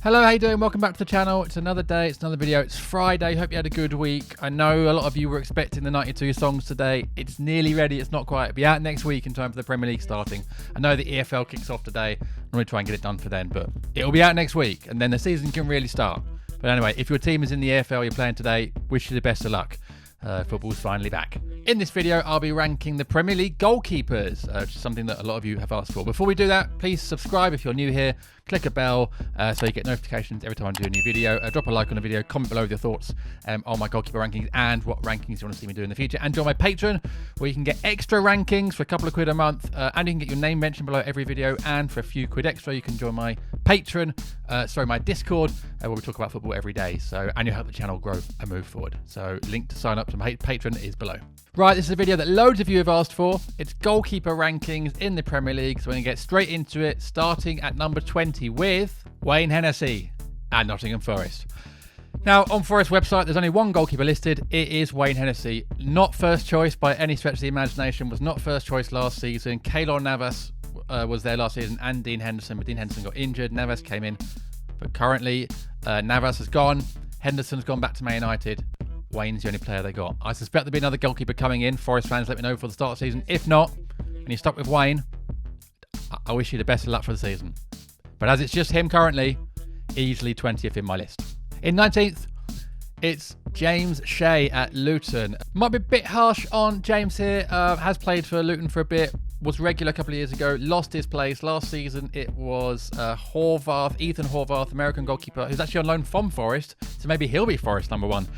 Hello, how you doing? Welcome back to the channel. It's another day, it's another video. It's Friday. Hope you had a good week. I know a lot of you were expecting the 92 songs today. It's nearly ready. It's not quite. It'll be out next week in time for the Premier League starting. I know the EFL kicks off today. I'm going to try and get it done for then, but it'll be out next week and then the season can really start. But anyway, if your team is in the EFL, you're playing today, wish you the best of luck. Football's finally back. In this video, I'll be ranking the Premier League goalkeepers, which is something that a lot of you have asked for. Before we do that, please subscribe if you're new here. Click a bell so you get notifications every time I do a new video. Drop a like on the video, comment below with your thoughts on my goalkeeper rankings and what rankings you want to see me do in the future. And join my Patreon, where you can get extra rankings for a couple of quid a month, and you can get your name mentioned below every video. And for a few quid extra, you can join my my Discord, where we talk about football every day. And you help the channel grow and move forward. So link to sign up to my Patreon is below. Right, this is a video that loads of you have asked for. It's goalkeeper rankings in the Premier League, so we're going to get straight into it, starting at number 20 with Wayne Hennessy at Nottingham Forest. Now, on Forest website, there's only one goalkeeper listed. It is Wayne Hennessy. Not first choice by any stretch of the imagination, was not first choice last season. Keylor Navas was there last season, and Dean Henderson, but Dean Henderson got injured. Navas came in, but currently Navas has gone. Henderson's gone back to Man United. Wayne's the only player they got. I suspect there'll be another goalkeeper coming in. Forest fans, let me know before the start of the season. If not, and you're stuck with Wayne, I wish you the best of luck for the season. But as it's just him currently, easily 20th in my list. In 19th, it's James Shea at Luton. Might be a bit harsh on James here. Has played for Luton for a bit. Was regular a couple of years ago, lost his place. Last season, it was Ethan Horvath, American goalkeeper, who's actually on loan from Forest. So maybe he'll be Forest number one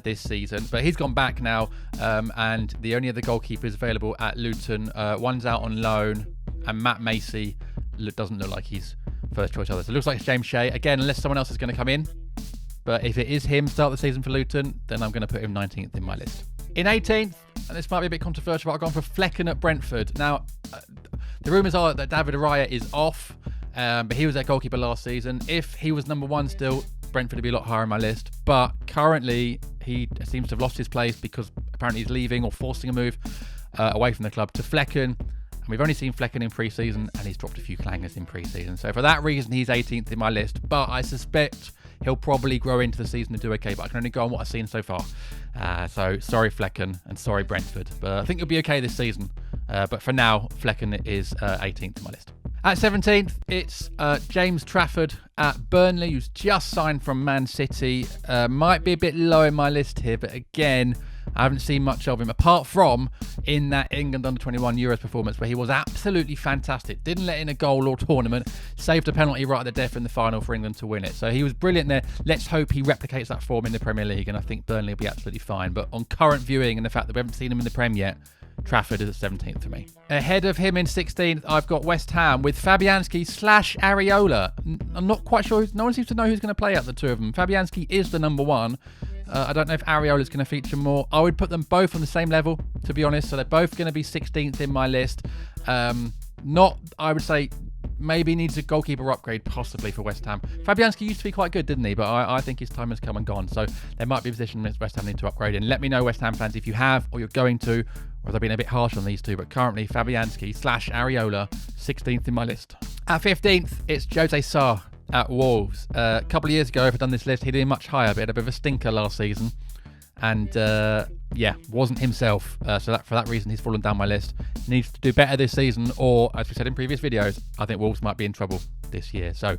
this season. But he's gone back now, and the only other goalkeepers available at Luton, one's out on loan, and Matt Macy doesn't look like he's first choice either. So it looks like it's James Shea. Again, unless someone else is going to come in. But if it is him start the season for Luton, then I'm going to put him 19th in my list. In 18th, and this might be a bit controversial, but I've gone for Flecken at Brentford. Now, the rumours are that David Raya is off, but he was their goalkeeper last season. If he was number one still, Brentford would be a lot higher on my list. But currently, he seems to have lost his place because apparently he's leaving or forcing a move away from the club to Flecken. And we've only seen Flecken in pre-season, and he's dropped a few clangers in pre-season. So for that reason, he's 18th in my list. But I suspect he'll probably grow into the season and do okay, but I can only go on what I've seen so far. So sorry Flecken and sorry Brentford, but I think he'll be okay this season. But for now, Flecken is 18th in my list. At 17th, it's James Trafford at Burnley, who's just signed from Man City. Might be a bit low in my list here, but again, I haven't seen much of him, apart from in that England under-21 Euros performance where he was absolutely fantastic. Didn't let in a goal or tournament, saved a penalty right at the death in the final for England to win it. So he was brilliant there. Let's hope he replicates that form in the Premier League, and I think Burnley will be absolutely fine. But on current viewing and the fact that we haven't seen him in the Prem yet, Trafford is at 17th for me. Ahead of him in 16th, I've got West Ham with Fabianski / Areola. I'm not quite sure. No one seems to know who's going to play out the two of them. Fabianski is the number one. I don't know if Areola is going to feature more. I would put them both on the same level, to be honest. So they're both going to be 16th in my list. I would say, maybe needs a goalkeeper upgrade, possibly for West Ham. Fabianski used to be quite good, didn't he? But I think his time has come and gone. So there might be a position West Ham need to upgrade in. Let me know, West Ham fans, if you have or you're going to, or if I've been a bit harsh on these two. But currently, Fabianski / Areola, 16th in my list. At 15th, it's Jose Sarr at Wolves. A couple of years ago, if I'd done this list, he'd been much higher, but he had a bit of a stinker last season. And wasn't himself. So for that reason, he's fallen down my list. Needs to do better this season, or as we said in previous videos, I think Wolves might be in trouble this year. So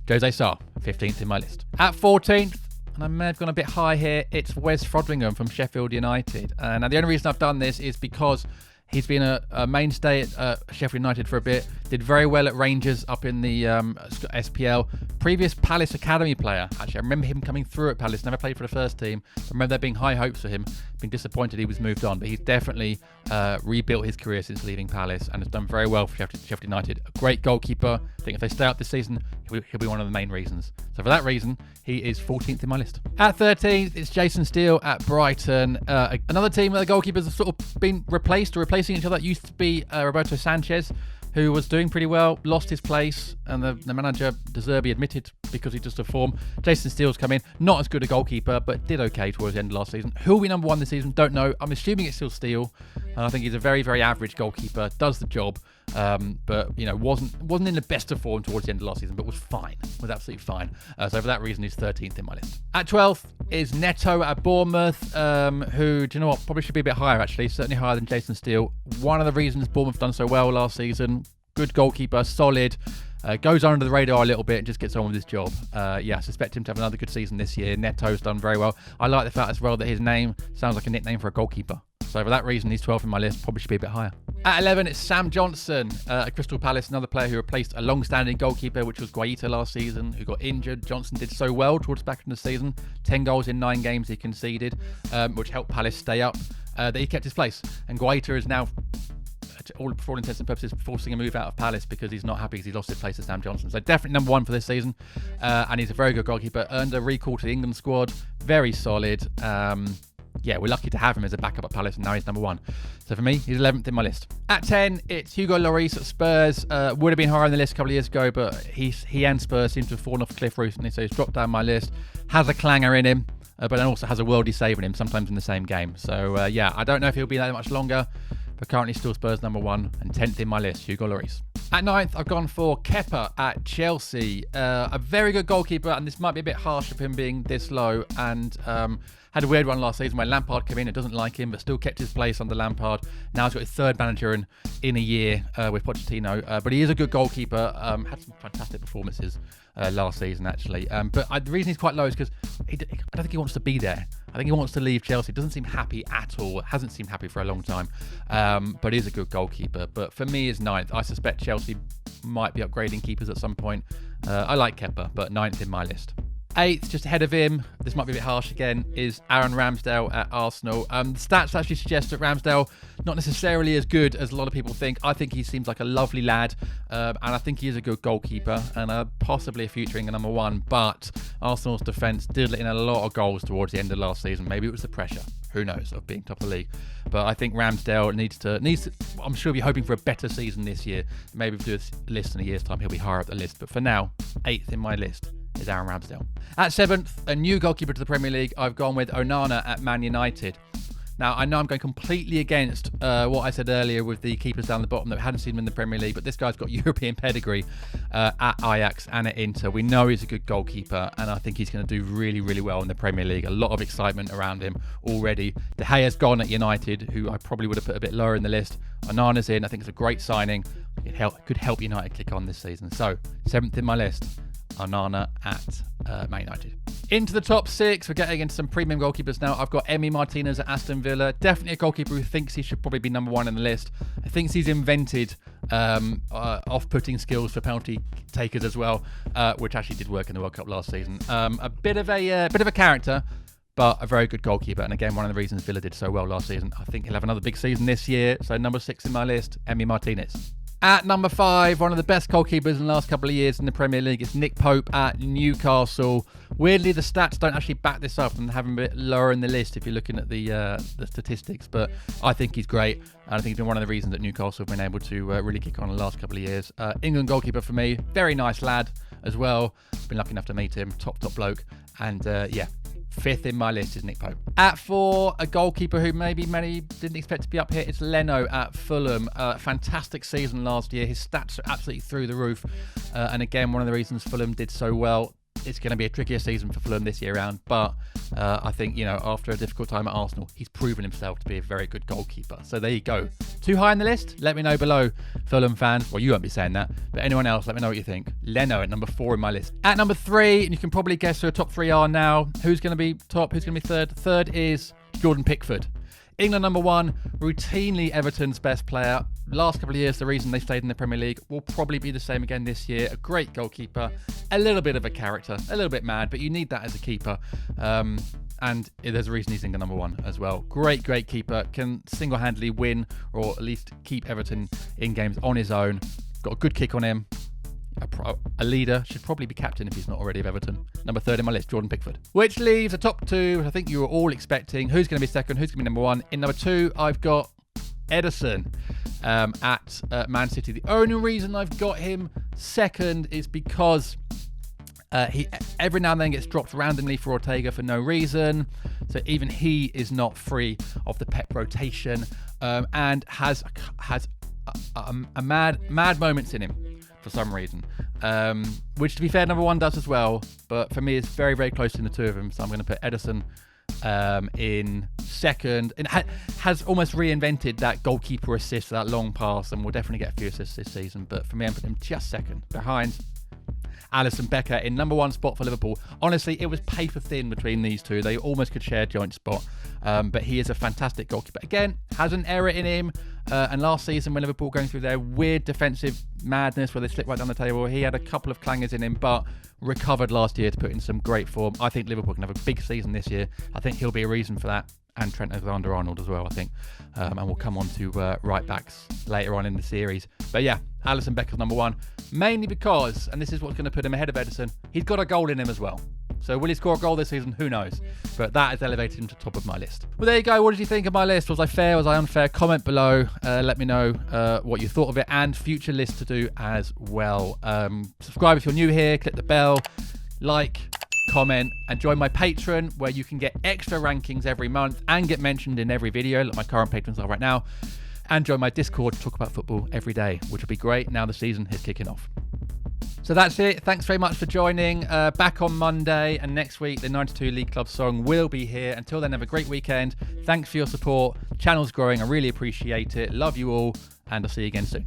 Jose Sarr, 15th in my list. At 14th, and I may have gone a bit high here, it's Wes Foderingham from Sheffield United. Now the only reason I've done this is because he's been a mainstay at Sheffield United for a bit. Did very well at Rangers up in the SPL. Previous Palace Academy player. Actually, I remember him coming through at Palace. Never played for the first team. I remember there being high hopes for him. Been disappointed he was moved on. But he's definitely rebuilt his career since leaving Palace and has done very well for Sheffield United. A great goalkeeper. I think if they stay up this season, he'll be one of the main reasons. So for that reason, he is 14th in my list. At 13th, it's Jason Steele at Brighton. Another team where the goalkeepers have sort of been replaced or replacing each other. It used to be Roberto Sanchez, who was doing pretty well, lost his place, and the manager, De Zerbi, admitted because he just a form. Jason Steele's come in, not as good a goalkeeper, but did okay towards the end of last season. Who'll be number one this season? Don't know. I'm assuming it's still Steele. I think he's a very, very average goalkeeper, does the job, but wasn't in the best of form towards the end of last season, but was fine, was absolutely fine. So for that reason, he's 13th in my list. At 12th is Neto at Bournemouth, who, do you know what, probably should be a bit higher actually, certainly higher than Jason Steele. One of the reasons Bournemouth done so well last season. Good goalkeeper, solid. Goes under the radar a little bit and just gets on with his job. I suspect him to have another good season this year. Neto's done very well. I like the fact as well that his name sounds like a nickname for a goalkeeper. So for that reason, he's 12th in my list. Probably should be a bit higher. At 11, it's Sam Johnson at Crystal Palace, another player who replaced a long-standing goalkeeper, which was Guaita last season, who got injured. Johnson did so well towards the back end of the season. 10 goals in 9 games he conceded, which helped Palace stay up, that he kept his place. And Guaita is now, for all intents and purposes, forcing a move out of Palace because he's not happy because he lost his place to Sam Johnson. So definitely number 1 for this season, and he's a very good goalkeeper. Earned a recall to the England squad, very solid. We're lucky to have him as a backup at Palace, and now he's number 1. So for me, he's 11th in my list. At 10, it's Hugo Lloris at Spurs. Would have been higher on the list a couple of years ago, but he and Spurs seem to have fallen off a cliff recently, so he's dropped down my list. Has a clanger in him, but then also has a worldie save in him, sometimes in the same game. So I don't know if he'll be that much longer, but currently still Spurs number 1 and 10th in my list, Hugo Lloris. At 9th, I've gone for Kepa at Chelsea. A very good goalkeeper, and this might be a bit harsh of him being this low, and had a weird one last season where Lampard came in and doesn't like him, but still kept his place under Lampard. Now he's got his 3rd manager in a year with Pochettino, but he is a good goalkeeper. Had some fantastic performances last season, actually. But the reason he's quite low is because I don't think he wants to be there. I think he wants to leave Chelsea. Doesn't seem happy at all. Hasn't seemed happy for a long time. But is a good goalkeeper. But for me, is 9th. I suspect Chelsea might be upgrading keepers at some point. I like Kepa, but 9th in my list. 8th, just ahead of him, this might be a bit harsh again, is Aaron Ramsdale at Arsenal. The stats actually suggest that Ramsdale not necessarily as good as a lot of people think. I think he seems like a lovely lad, and I think he is a good goalkeeper and possibly a future England number 1. But Arsenal's defence did let in a lot of goals towards the end of last season. Maybe it was the pressure, who knows, of being top of the league. But I think Ramsdale needs to. I'm sure he'll be hoping for a better season this year. Maybe if we do a list in a year's time, he'll be higher up the list. But for now, 8th in my list is Aaron Ramsdale. At 7th, a new goalkeeper to the Premier League, I've gone with Onana at Man United. Now, I know I'm going completely against what I said earlier with the keepers down the bottom that we hadn't seen him in the Premier League, but this guy's got European pedigree at Ajax and at Inter. We know he's a good goalkeeper, and I think he's going to do really, really well in the Premier League. A lot of excitement around him already. De Gea's gone at United, who I probably would have put a bit lower in the list. Onana's in. I think it's a great signing. It could help United kick on this season. So, 7th in my list, Onana at Man United. Into the top 6, we're getting into some premium goalkeepers now. I've got Emi Martinez at Aston Villa. Definitely a goalkeeper who thinks he should probably be number 1 in the list. I think he's invented off-putting skills for penalty takers as well, which actually did work in the World Cup last season. A bit of a character, but a very good goalkeeper. And again, one of the reasons Villa did so well last season. I think he'll have another big season this year. So number 6 in my list, Emi Martinez. At number 5, one of the best goalkeepers in the last couple of years in the Premier League, is Nick Pope at Newcastle. Weirdly, the stats don't actually back this up and have him a bit lower in the list if you're looking at the statistics. But I think he's great, and I think he's been one of the reasons that Newcastle have been able to really kick on in the last couple of years. England goalkeeper for me, very nice lad as well. Been lucky enough to meet him, top bloke, and 5th in my list is Nick Pope. At 4, a goalkeeper who maybe many didn't expect to be up here. It's Leno at Fulham. Fantastic season last year. His stats are absolutely through the roof. And again, one of the reasons Fulham did so well. It's going to be a trickier season for Fulham this year round, but I think, after a difficult time at Arsenal, he's proven himself to be a very good goalkeeper. So there you go. Too high on the list? Let me know below, Fulham fans. Well, you won't be saying that, but anyone else, let me know what you think. Leno at number 4 in my list. At number 3, and you can probably guess who the top 3 are now. Who's going to be top? Who's going to be third? Third is Jordan Pickford. England number 1, routinely Everton's best player. Last couple of years, the reason they stayed in the Premier League will probably be the same again this year. A great goalkeeper, a little bit of a character, a little bit mad, but you need that as a keeper. And there's a reason he's England number 1 as well. Great keeper, can single-handedly win or at least keep Everton in games on his own. Got a good kick on him. A leader, should probably be captain if he's not already of Everton. Number 3 in my list, Jordan Pickford. Which leaves a top 2, which I think you were all expecting. Who's going to be second? Who's going to be number 1? In number 2, I've got Ederson at Man City. The only reason I've got him second is because he every now and then gets dropped randomly for Ortega for no reason. So even he is not free of the Pep rotation, and has a mad moments in him for some reason. Which, to be fair, number one does as well. But for me, it's very, very close in the two of them. So I'm going to put Ederson in second. And has almost reinvented that goalkeeper assist, that long pass, and will definitely get a few assists this season. But for me, I'm putting him just second, behind Alisson Becker in number one spot for Liverpool. Honestly, it was paper thin between these two. They almost could share a joint spot. But he is a fantastic goalkeeper. Again, has an error in him. And last season, when Liverpool going through their weird defensive madness where they slipped right down the table, he had a couple of clangers in him, but recovered last year to put in some great form. I think Liverpool can have a big season this year. I think he'll be a reason for that. And Trent Alexander-Arnold as well, I think. And we'll come on to right backs later on in the series. But yeah, Alisson Becker's number one. Mainly because, and this is what's going to put him ahead of Ederson, he's got a goal in him as well. So will he score a goal this season? Who knows? But that has elevated him to top of my list. Well, there you go. What did you think of my list? Was I fair? Was I unfair? Comment below. Let me know what you thought of it, and future lists to do as well. Subscribe if you're new here. Click the bell. Like, comment, and join my Patreon, where you can get extra rankings every month and get mentioned in every video, like my current patrons are right now. And join my Discord to talk about football every day, which will be great now the season is kicking off. So that's it. Thanks very much for joining. Back on Monday, and next week the 92 League Club song will be here. Until then, have a great weekend. Thanks for your support. The channel's growing. I really appreciate it. Love you all, and I'll see you again soon.